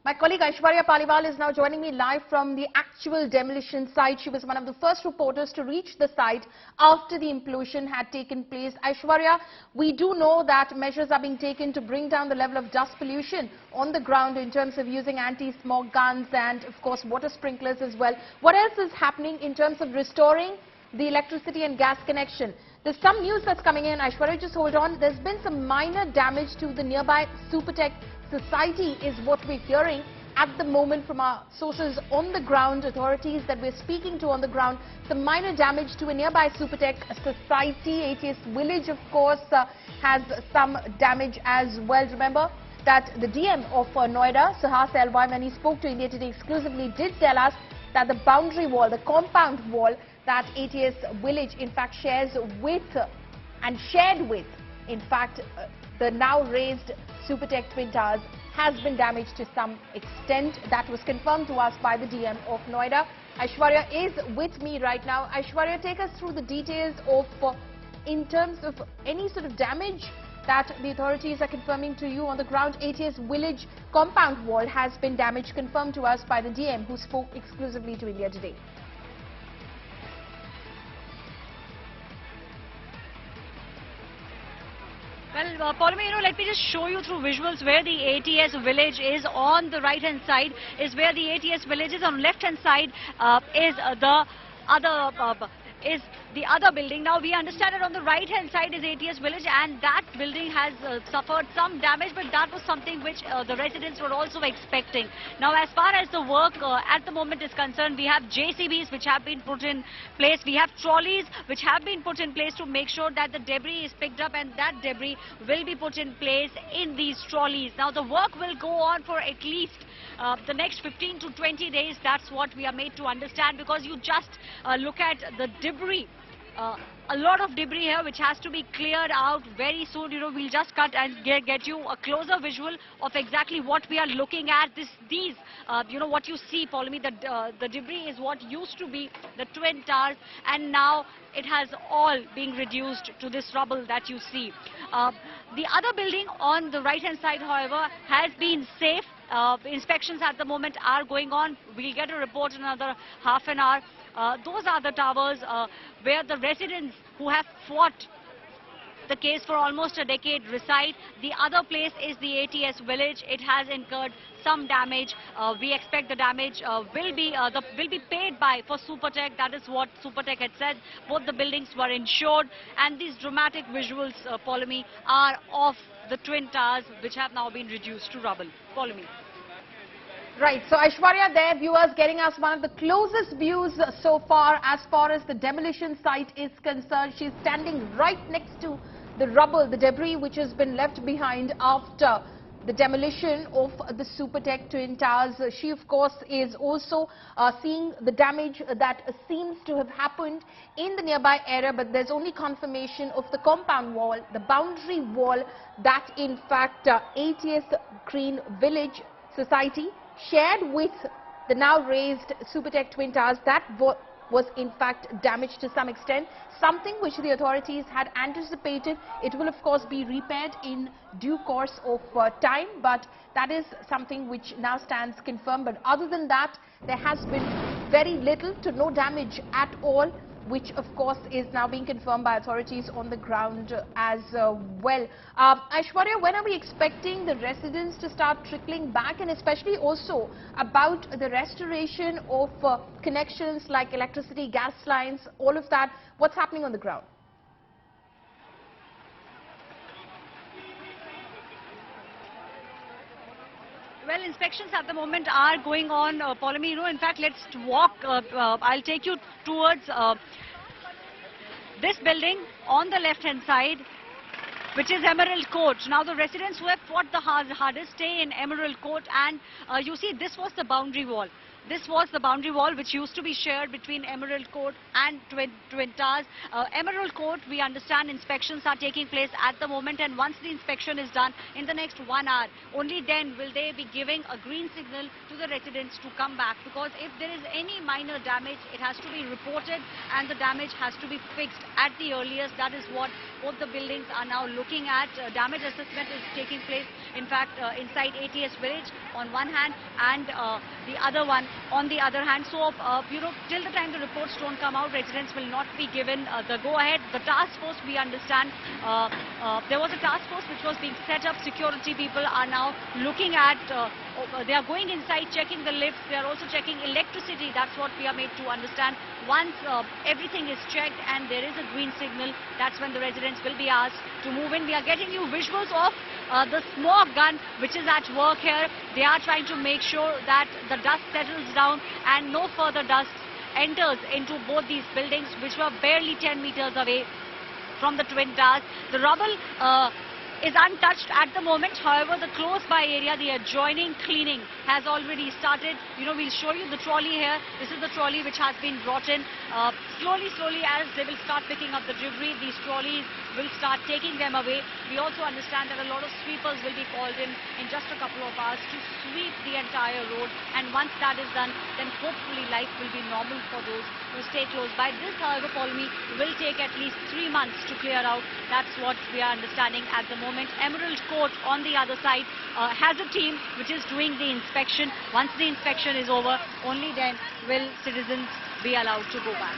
My colleague Aishwarya Paliwal is now joining me live from the actual demolition site. She was one of the first reporters to reach the site after the implosion had taken place. Aishwarya, we do know that measures are being taken to bring down the level of dust pollution on the ground in terms of using anti-smog guns and, of course, water sprinklers as well. What else is happening in terms of restoring the electricity and gas connection? There's some news that's coming in. Aishwarya, just hold on. There's been some minor damage to the nearby Supertech society is what we're hearing at the moment from our sources on the ground, authorities that we're speaking to on the ground. Some minor damage to a nearby Supertech society. ATS village, of course, has some damage as well. Remember that the DM of Noida, Sahas LY, when he spoke to India Today exclusively, did tell us that the boundary wall, the compound wall that ATS village in fact shares with and shared with, in fact, the now raised Supertech Twin Towers has been damaged to some extent. That was confirmed to us by the DM of Noida. Aishwarya is with me right now. Aishwarya, take us through the details of, in terms of any sort of damage that the authorities are confirming to you on the ground. ATS village compound wall has been damaged, confirmed to us by the DM who spoke exclusively to India Today. Well, Paulamy, let me just show you through visuals where the ATS village is. On the right-hand side is where the ATS village is. On left-hand side is the other building. Now, we understand that on the right-hand side is ATS village, and that building has suffered some damage, but that was something which the residents were also expecting. Now, as far as the work at the moment is concerned, we have JCBs which have been put in place. We have trolleys which have been put in place to make sure that the debris is picked up, and that debris will be put in place in these trolleys. Now, the work will go on for at least the next 15 to 20 days. That's what we are made to understand, because you just look at the debris. A lot of debris here which has to be cleared out very soon. We'll just cut and get you a closer visual of exactly what we are looking at. What you see, Paulamy, the debris is what used to be the Twin Towers, and now it has all been reduced to this rubble that you see. The other building on the right-hand side, however, has been safe. Inspections at the moment are going on. We'll get a report in another half an hour. Those are the towers where the residents who have fought the case for almost a decade reside. The other place is the ATS village. It has incurred some damage. We expect the damage will be paid by for Supertech. That is what Supertech had said. Both the buildings were insured, and these dramatic visuals, Paulamy, are of the Twin Towers which have now been reduced to rubble. Paulamy. Right, so Aishwarya there, viewers getting us one of the closest views so far as the demolition site is concerned. She's standing right next to the rubble, the debris which has been left behind after the demolition of the Supertech Twin Towers. She, of course, is also seeing the damage that seems to have happened in the nearby area, but there's only confirmation of the compound wall, the boundary wall that, in fact, ATS Green Village Society shared with the now raised Supertech Twin Towers. That was in fact damaged to some extent, something which the authorities had anticipated. It will of course be repaired in due course of time, but that is something which now stands confirmed. But other than that, there has been very little to no damage at all, which of course is now being confirmed by authorities on the ground as well. Aishwarya, when are we expecting the residents to start trickling back, and especially also about the restoration of connections like electricity, gas lines, all of that? What's happening on the ground? Well, inspections at the moment are going on, Paulamy. In fact, let's walk. I'll take you towards this building on the left-hand side, which is Emerald Court. Now, the residents who have fought the hardest stay in Emerald Court, and you see, this was the boundary wall. This was the boundary wall which used to be shared between Emerald Court and Twin Towers. Emerald Court, we understand inspections are taking place at the moment, and once the inspection is done in the next 1 hour, only then will they be giving a green signal to the residents to come back, because if there is any minor damage, it has to be reported and the damage has to be fixed at the earliest. That is what both the buildings are now looking at. Damage assessment is taking place, in fact, inside ATS village on one hand, and the other one on the other hand. So, till the time the reports don't come out, residents will not be given the go-ahead. The task force, we understand, there was a task force which was being set up. Security people are now looking at, they are going inside, checking the lifts. They are also checking electricity. That's what we are made to understand. Once everything is checked and there is a green signal, that's when the residents will be asked to move in. We are getting you visuals of the smog gun which is at work here. They are trying to make sure that the dust settles down and no further dust enters into both these buildings, which were barely 10 meters away from the Twin Towers. The rubble is untouched at the moment. However, the close by area, the adjoining cleaning has already started. We'll show you the trolley here. This is the trolley which has been brought in. Slowly as they will start picking up the debris, these trolleys will start taking them away. We also understand that a lot of sweepers will be called in just a couple of hours to sweep the entire road, and once that is done, then hopefully life will be normal for those who stay close by. This, however, Polmi, will take at least 3 months to clear out. That's what we are understanding at the moment. Emerald Court on the other side has a team which is doing the inspection. Once the inspection is over, only then will citizens be allowed to go back.